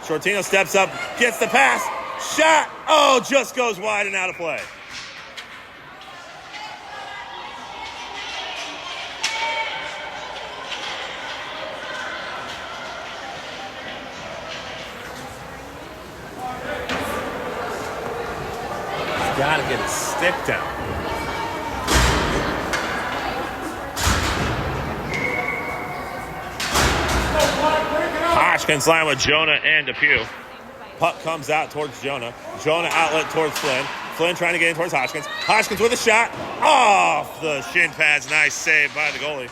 Speaker 1: Sciortino steps up, gets the pass. Shot! Oh, just goes wide and out of play. He's got to get his stick down. Hodgkins line with Jonah and Depew. Puck comes out towards Jonah. Jonah outlet towards Flynn. Flynn trying to get in towards Hodgkins. Hodgkins with a shot. Off the shin pads. Nice save by the goalie.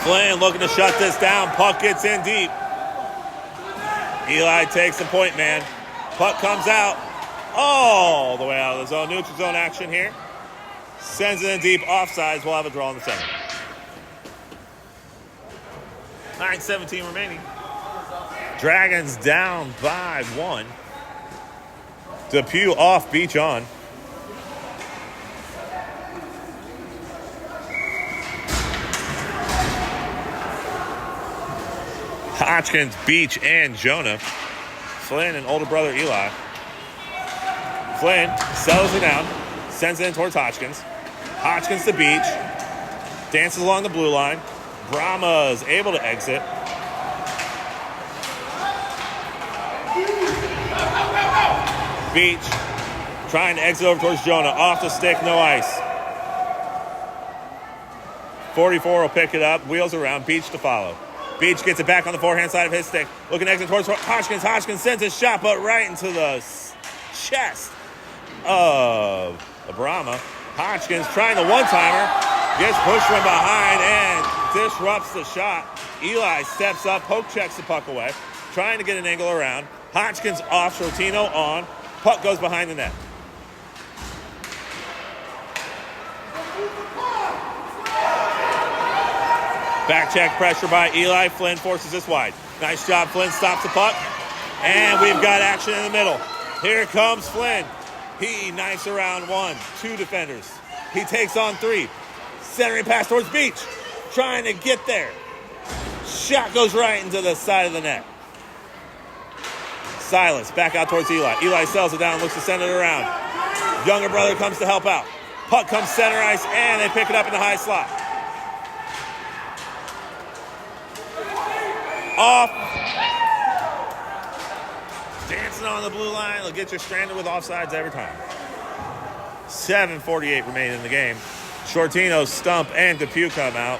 Speaker 1: Flynn looking to shut this down. Puck gets in deep. Eli takes the point man. Puck comes out. All the way out of the zone. Neutral zone action here. Sends it in deep. Offsides. We'll have a draw in the second. 9:17 remaining. Dragons down by 1. Depew off, Beach on. Hodgkins, Beach, and Jonah. Flynn and older brother Eli. Flynn settles it down, sends it in towards Hodgkins. Hodgkins to Beach, dances along the blue line. Brahma is able to exit. Beach trying to exit over towards Jonah. Off the stick, no ice. 44 will pick it up, wheels around, Beach to follow. Beach gets it back on the forehand side of his stick. Looking to exit towards Hodgkins. Hodgkins sends a shot, but right into the chest of Brahma. Hodgkins trying the one-timer, gets pushed from behind and disrupts the shot. Eli steps up, poke checks the puck away, trying to get an angle around. Hodgkins off, Sciortino on. Puck goes behind the net. Back check pressure by Eli. Flynn forces this wide. Nice job. Flynn stops the puck. And we've got action in the middle. Here comes Flynn. He knifes around 1, 2 defenders. He takes on 3. Centering pass towards Beach. Trying to get there. Shot goes right into the side of the net. Silas back out towards Eli. Eli sells it down, looks to send it around. Younger brother comes to help out. Puck comes center ice, and they pick it up in the high slot. Off. Dancing on the blue line. They'll get you stranded with offsides every time. 7:48 remaining in the game. Sciortino, Stump, and Depew come out.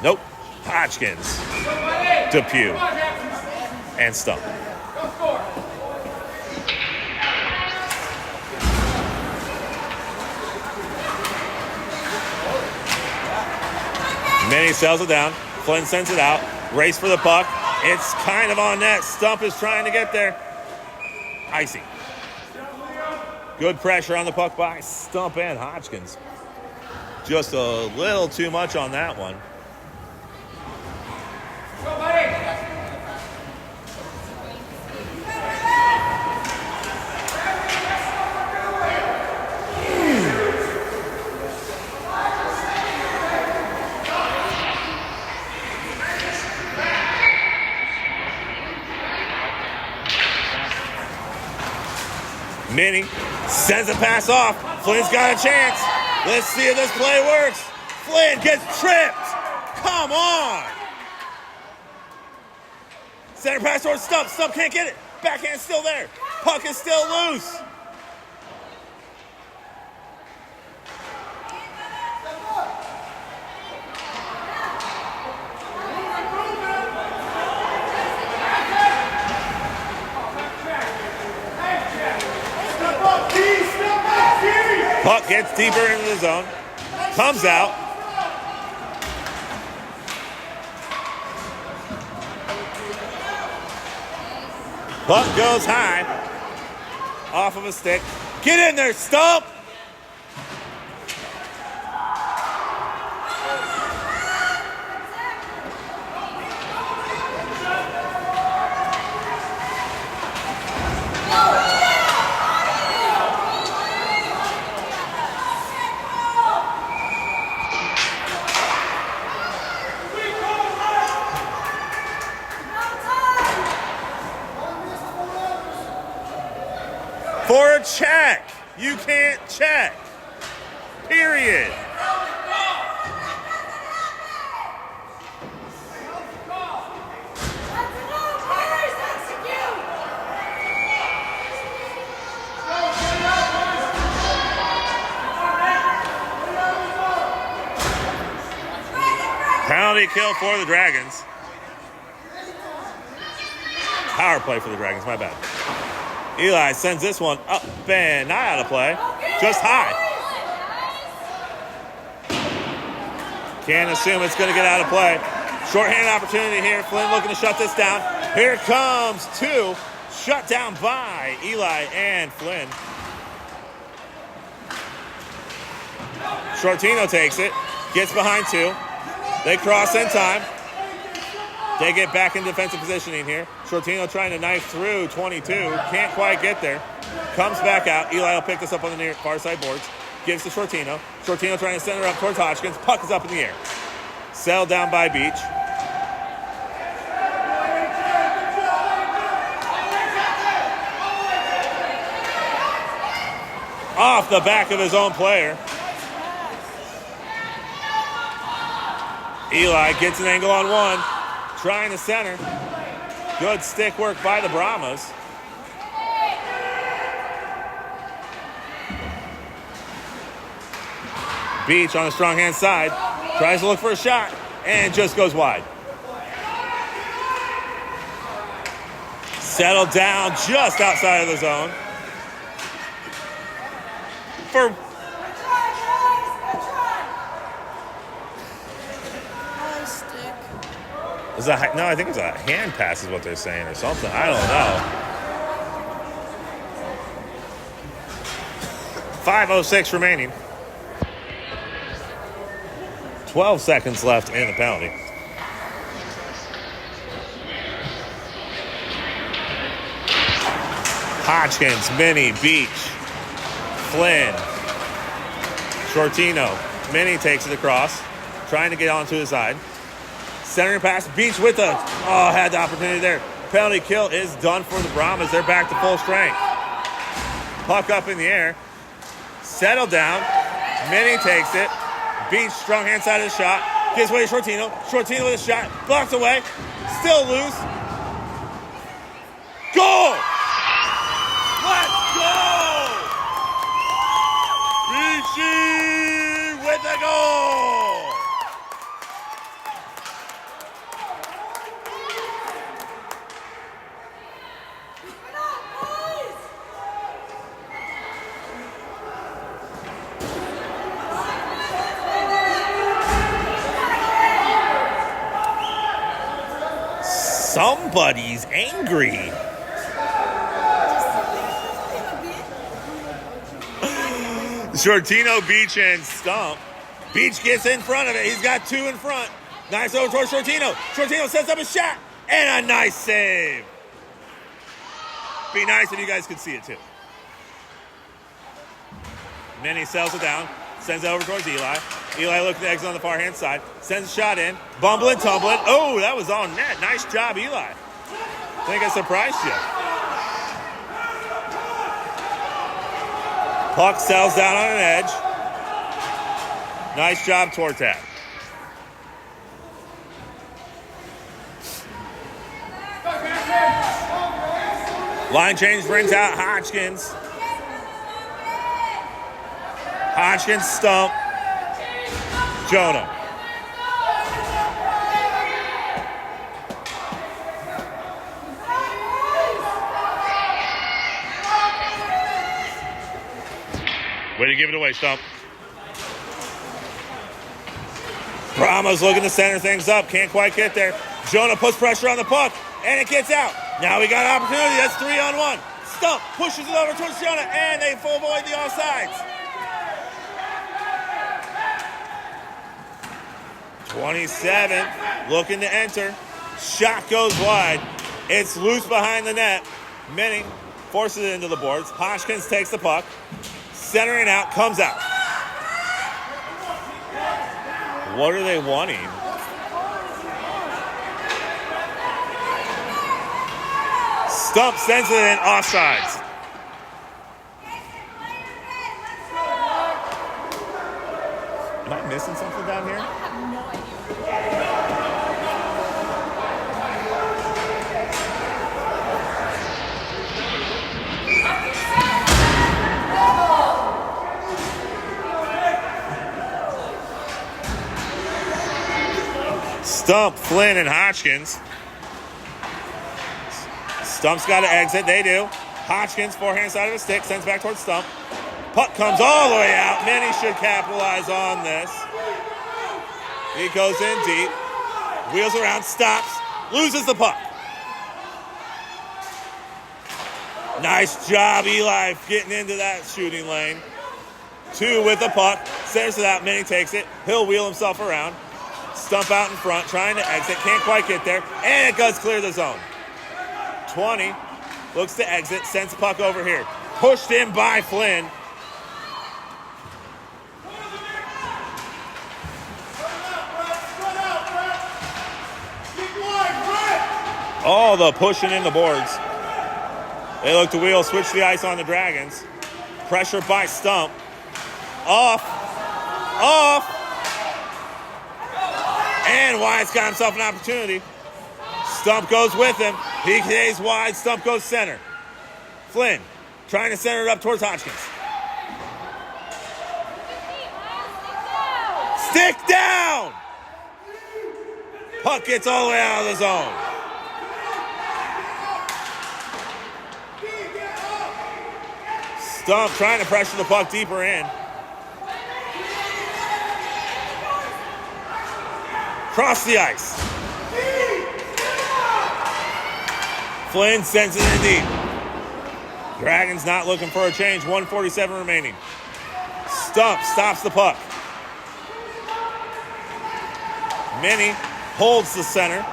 Speaker 1: Nope. Hodgkins, Depew, and Stump. Manny sells it down. Flynn sends it out. Race for the puck. It's kind of on net. Stump is trying to get there. Icy. Good pressure on the puck by Stump and Hodgkins. Just a little too much on that one. Minnie sends a pass off. Flynn's got a chance. Let's see if this play works. Flynn gets tripped. Come on. Center pass towards Stump. Stump can't get it. Backhand's still there. Puck is still loose. Puck gets deeper into the zone. Comes out. Puck goes high. Off of a stick. Get in there, Stump! For a check. You can't check. Period. Penalty kill for the Dragons. Power play for the Dragons, my bad. Eli sends this one up and not out of play. Just high. Can't assume it's going to get out of play. Shorthanded opportunity here. Flynn looking to shut this down. Here comes 2. Shut down by Eli and Flynn. Sciortino takes it. Gets behind 2. They cross in time. They get back in defensive positioning here. Sciortino trying to knife through 22. Can't quite get there. Comes back out. Eli will pick this up on the near far side boards. Gives to Sciortino. Sciortino trying to send her up towards Hodgkins. Puck is up in the air. Sailed down by Beach. Off the back of his own player. Eli gets an angle on 1. Trying to center. Good stick work by the Brahmas. Beach on the strong hand side. Tries to look for a shot and just goes wide. Settled down just outside of the zone. For no, I think it's a hand pass is what they're saying or something. I don't know. 5:06 remaining. 12 seconds left in the penalty. Hodgkins, Minnie, Beach, Flynn, Sciortino. Minnie takes it across, trying to get onto his side. Centering pass, Beach with had the opportunity there. Penalty kill is done for the Brahmas. They're back to full strength. Puck up in the air. Settle down. Minnie takes it. Beach, strong hand side of the shot. Gives way to Sciortino. Sciortino with a shot. Blocked away. Still loose. Goal! Let's go! Beachy with the goal! Somebody's angry. Sciortino, Beach, and Stump. Beach gets in front of it. He's got two in front. Nice over towards Sciortino. Sciortino sets up a shot. And a nice save. Be nice if you guys could see it too. Minnie sells it down. Sends it over towards Eli. Eli looking to exit on the far hand side. Sends a shot in. Bumbling, tumbling. Oh, that was on net. Nice job, Eli. I think I surprised you. Puck sells down on an edge. Nice job, Tortat. Line change brings out Hodgkins. Hodgkins, Stump. Jonah. Way to give it away, Stump. Brahma's looking to center things up. Can't quite get there. Jonah puts pressure on the puck, and it gets out. Now we got an opportunity. That's 3-on-1. Stump pushes it over towards Jonah, and they full avoid the offsides. 27, looking to enter. Shot goes wide. It's loose behind the net. Minnie forces it into the boards. Hodgkins takes the puck. Centering out, comes out. What are they wanting? Stump sends it in, offsides. Am I missing something down here? Stump, Flynn, and Hodgkins. Stump's got to exit. They do. Hodgkins, forehand side of the stick, sends back towards Stump. Puck comes all the way out. Minnie should capitalize on this. He goes in deep. Wheels around, stops, loses the puck. Nice job, Eli, getting into that shooting lane. Two with the puck. Centers it out. Minnie takes it. He'll wheel himself around. Stump out in front, trying to exit. Can't quite get there. And it does clear the zone. 20. Looks to exit. Sends puck over here. Pushed in by Flynn. All the pushing in the boards. They look to wheel, switch the ice on the Dragons. Pressure by Stump. Off. And Wyatt's got himself an opportunity. Stump goes with him. He stays wide. Stump goes center. Flynn trying to center it up towards Hodgkins. Stick down! Puck gets all the way out of the zone. Stump trying to pressure the puck deeper in. Cross the ice. Flynn sends it in deep. Dragons not looking for a change. 1:47 remaining. Stump stops the puck. Minnie holds the center.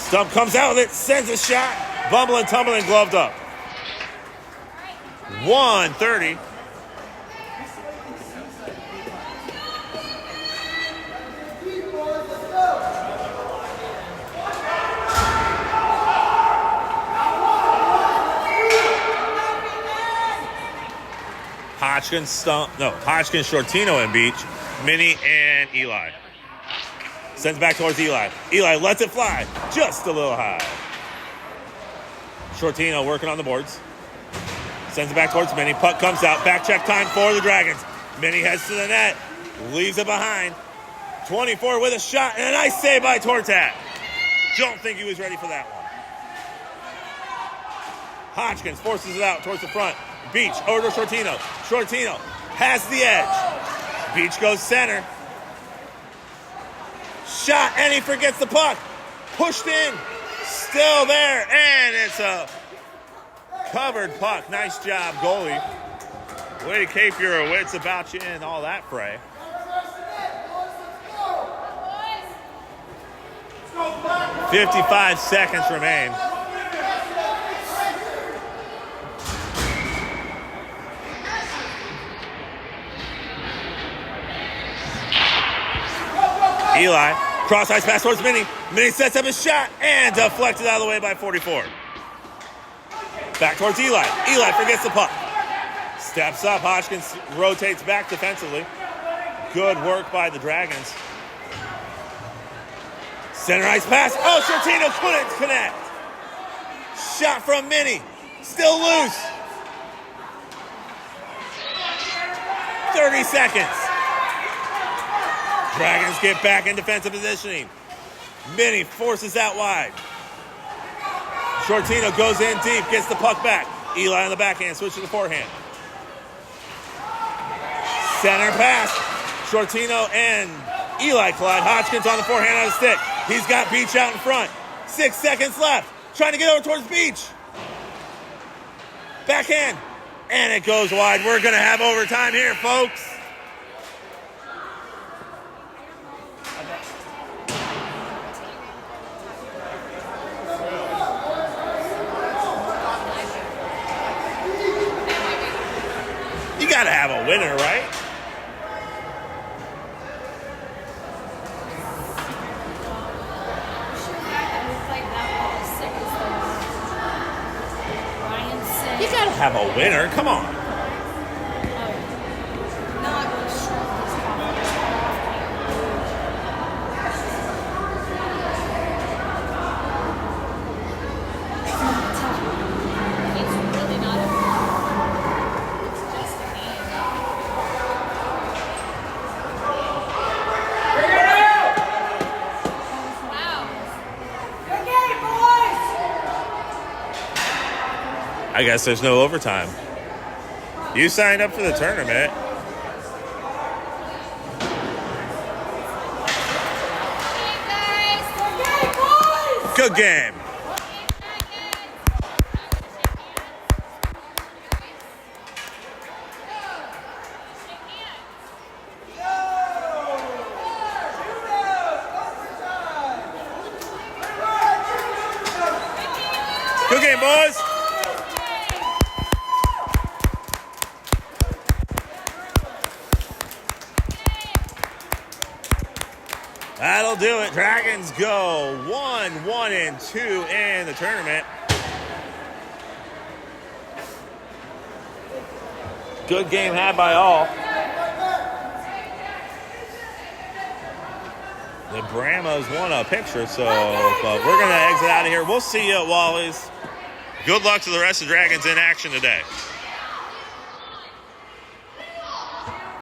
Speaker 1: Stump comes out with it, sends a shot. Bumbling, tumbling, gloved up. 130. Hodgkins, Sciortino, and Beach, Minnie, and Eli. Sends back towards Eli. Eli lets it fly, just a little high. Sciortino working on the boards. Sends it back towards Minnie. Puck comes out. Back check time for the Dragons. Minnie heads to the net. Leaves it behind. 24 with a shot, and a nice save by Tortat. Don't think he was ready for that one. Hodgkins forces it out towards the front. Beach over to Sciortino. Sciortino has the edge. Beach goes center. Shot, and he forgets the puck. Pushed in. Still there, and it's a covered puck. Nice job, goalie. Way to keep your wits about you in all that fray. "55 seconds remain. Eli, cross ice pass towards Minnie. Minnie sets up his shot and deflected out of the way by 44. Back towards Eli. Eli forgets the puck. Steps up. Hodgkins rotates back defensively. Good work by the Dragons. Center ice pass. Oh, Sciortino couldn't connect. Shot from Minnie. Still loose. 30 seconds. Dragons get back in defensive positioning. Minnie forces out wide. Sciortino goes in deep, gets the puck back. Eli on the backhand, switches to the forehand. Center pass. Sciortino and Eli collide. Hodgkins on the forehand on the stick. He's got Beach out in front. 6 seconds left. Trying to get over towards Beach. Backhand. And it goes wide. We're going to have overtime here, folks. You got to have a winner, right? You got to have a winner. Come on. I guess there's no overtime. You signed up for the tournament. Good game. Good game, boys. That'll do it. Dragons go 1-1-2 in the tournament. Good game had by all. The Brahmas won a picture, but we're going to exit out of here. We'll see you at Wally's. Good luck to the rest of the Dragons in action today.